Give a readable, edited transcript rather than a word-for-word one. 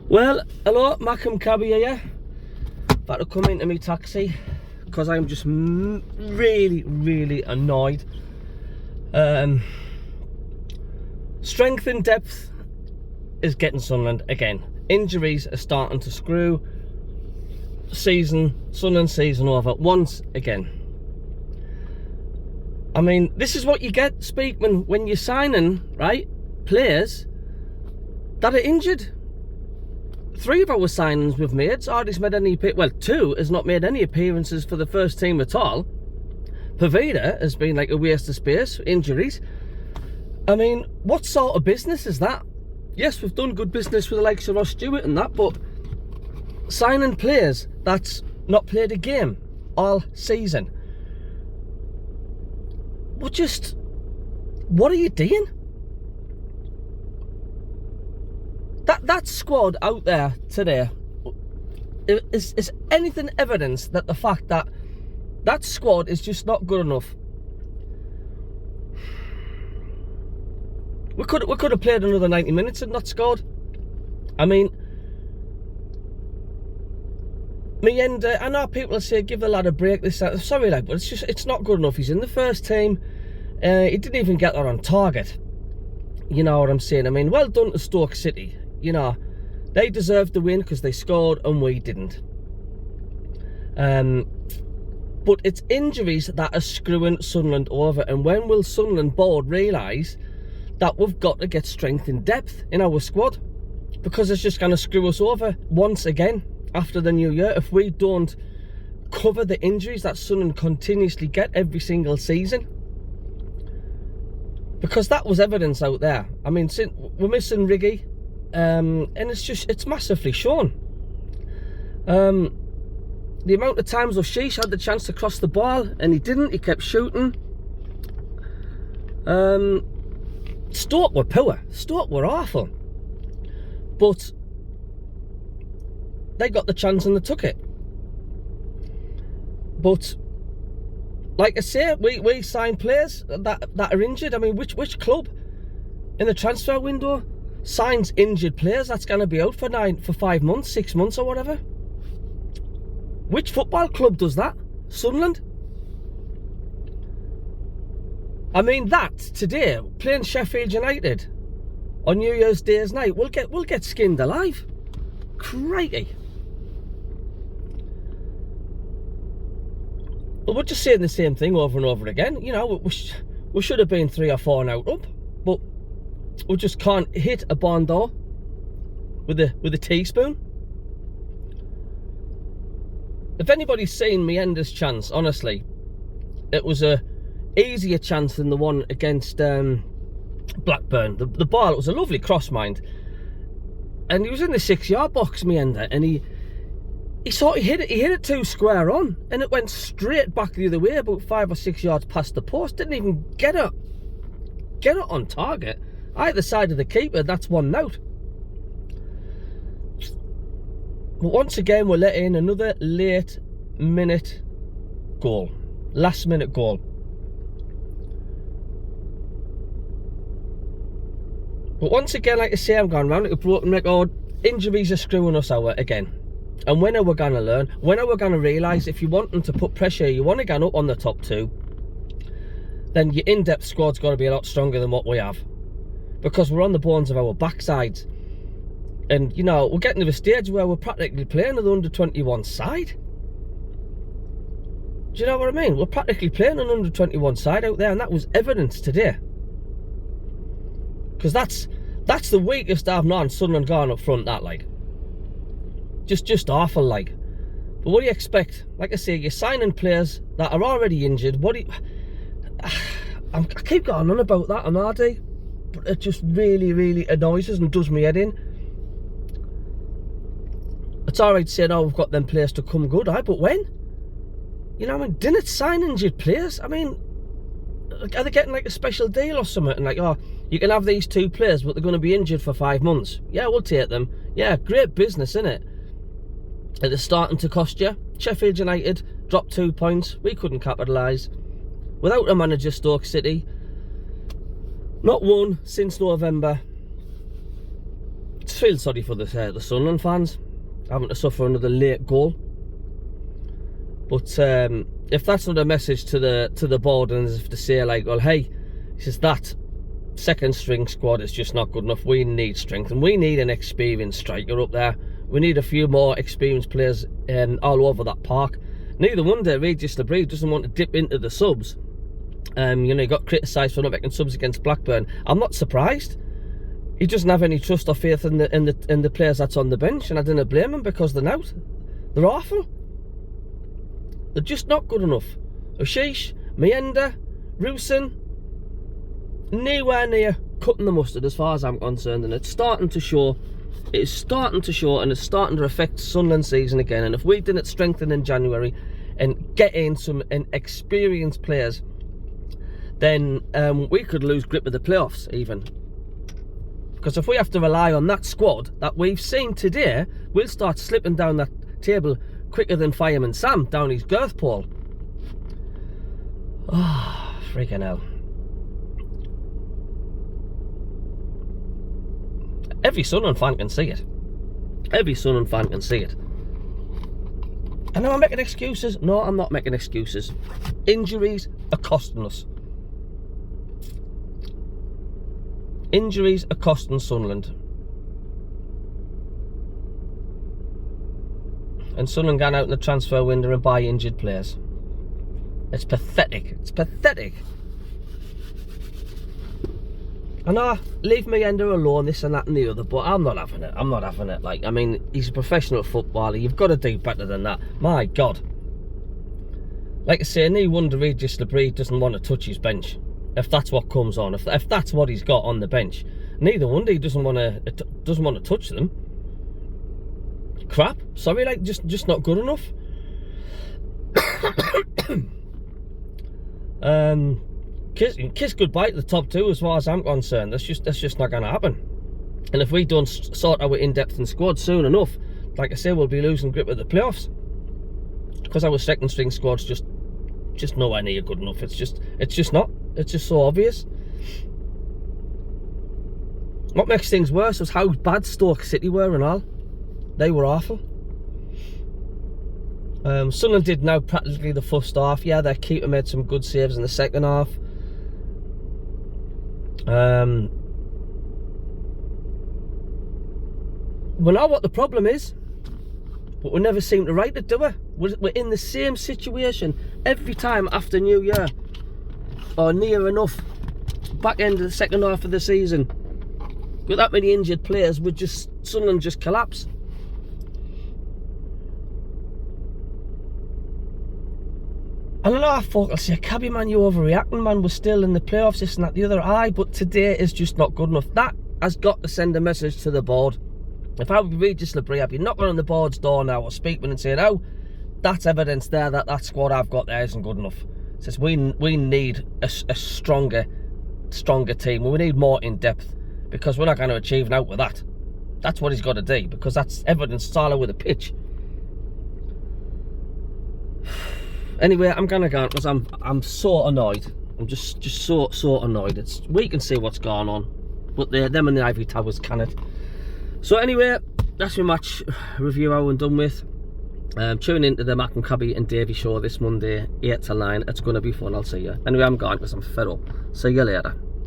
Well, hello, MACKEM CABBIE here. About to come into my taxi because I'm just really annoyed. Strength and depth is getting Sunderland again. Injuries are starting to screw Sunderland season over once again. I mean, this is what you get, Speakman, when you're signing, right, players that are injured. 3 of our signings we've made, Artie's made any, well, 2 has not made any appearances for the first team at all. Pavida has been like a waste of space, injuries. I mean, what sort of business is that? Yes, we've done good business with the likes of Ross Stewart and that, but signing players that's not played a game all season. What are you doing? That squad out there today is anything evidence that the fact that that squad is just not good enough. We could have played another 90 minutes and not scored. I mean, I know people say give the lad a break. Sorry, lad, but it's not good enough. He's in the first team. He didn't even get that on target. You know what I'm saying? I mean, well done to Stoke City. You know, they deserved the win because they scored and we didn't. But it's injuries that are screwing Sunderland over. And when will Sunderland board realise that we've got to get strength and depth in our squad? Because it's just going to screw us over once again after the new year if we don't cover the injuries that Sunderland continuously get every single season. Because that was evidence out there. I mean, we're missing Riggy. And it's massively shown. The amount of times O'Sheesh had the chance to cross the ball and he didn't, he kept shooting. Stoke were poor, Stoke were awful, but they got the chance and they took it. But like I say, we sign players that are injured. I mean, which club in the transfer window signs injured players that's going to be out for 5 months, 6 months or whatever? Which football club does that? Sunderland? I mean, that today, playing Sheffield United on New Year's Day's night, we'll get skinned alive. Crikey. But we're just saying the same thing over and over again. You know, we should have been 3 or 4 now up, but we just can't hit a barn door with a teaspoon. If anybody's seen Meander's chance, honestly, it was a easier chance than the one against Blackburn. The ball, it was a lovely cross, mind, and he was in the 6-yard box, Meander, and he hit it too square on, and it went straight back the other way, about 5 or 6 yards past the post. Didn't even get it on target. Either side of the keeper, that's 1-0. But once again, we're let in another last minute goal. But once again, like I say, I'm going round like a broken record. Injuries are screwing us over again. And when are we going to learn? When are we going to realise if you want them to put pressure, you want to get up on the top 2, then your in-depth squad's got to be a lot stronger than what we have. Because we're on the bones of our backsides. And, you know, we're getting to a stage where we're practically playing an under-21 side. Do you know what I mean? We're practically playing an under-21 side out there, and that was evidence today. Because that's the weakest I've known Sunderland going up front, that, like. Just awful, like. But what do you expect? Like I say, you're signing players that are already injured. I keep going on about that on RD, but it just really annoys us and does me head in. It's alright saying, oh, we've got them players to come good, but when? You know what I mean? Didn't it sign injured players? I mean, are they getting like a special deal or something? And like, oh, you can have these 2 players, but they're going to be injured for 5 months. Yeah, we'll take them. Yeah, great business, innit? And it's starting to cost you. Sheffield United dropped 2 points. We couldn't capitalise. Without a manager, Stoke City, not won since November. just feel sorry for the Sunderland fans having to suffer another late goal. But if that's not a message to the board, and as if to say like, well, hey, he says that second string squad is just not good enough. We need strength, and we need an experienced striker up there. We need a few more experienced players all over that park. Neither wonder Regis Labrie doesn't want to dip into the subs. You know, he got criticised for not making subs against Blackburn. I'm not surprised. He doesn't have any trust or faith in the players that's on the bench, and I didn't blame him, because they're out. They're awful. They're just not good enough. Ashish, Mayenda, Rusin, nowhere near cutting the mustard as far as I'm concerned, and it's starting to show. It is starting to show, and it's starting to affect Sunderland season again. And if we didn't strengthen in January and get in some experienced players, then we could lose grip of the playoffs even. Because if we have to rely on that squad that we've seen today, we'll start slipping down that table quicker than Fireman Sam down his girth pole. Oh, freaking hell. Every Sunderland fan can see it. Every Sunderland fan can see it. I know I'm making excuses. No, I'm not making excuses. Injuries are costing us. Injuries are costing Sunderland. And Sunderland gone out in the transfer window and buy injured players. It's pathetic. It's pathetic. And leave Mayenda alone, this and that and the other, but I'm not having it. I'm not having it. Like, I mean, he's a professional footballer. You've got to do better than that. My God. Like I say, no wonder Regis Labrie doesn't want to touch his bench. If that's what comes on, if that's what he's got on the bench, neither wonder he doesn't want to touch them. Crap. Sorry, like just not good enough. Kiss goodbye to the top two as far as I'm concerned. That's just not going to happen. And if we don't sort our in-depth and squad soon enough, like I say, we'll be losing grip of the playoffs. Because our second string squad's just nowhere near good enough. It's just not. It's just so obvious. What makes things worse was how bad Stoke City were and all. They were awful. Sunderland did now practically the first half. Yeah, their keeper made some good saves in the second half. We know what the problem is, but we never seem to right it, do we? We're in the same situation every time after New Year, or near enough. Back end of the second half of the season, with that many injured players, Sunderland just collapse. And I know folk will say, CABBIE, man, you overreacting, man, we're still in the playoffs, this and that, the other. Aye, but today is just not good enough. That has got to send a message to the board. If I would Regis Labrie, I'd be knocking on the board's door now, or speaking and saying, oh, that's evidence there that squad I've got there isn't good enough. It says we need a stronger team. We need more in depth, because we're not going to achieve now with that. That's what he's got to do, because that's evidence all over the pitch. Anyway, I'm gonna go because I'm so annoyed. I'm just so annoyed. We can see what's going on, but them and the Ivory Towers cannot. So anyway, that's my match review over and done with. Tune into the MACKEM, CABBIE and Davey show this Monday, 8 to 9. It's gonna be fun. I'll see you. Anyway, I'm gone because I'm fed up. See you later.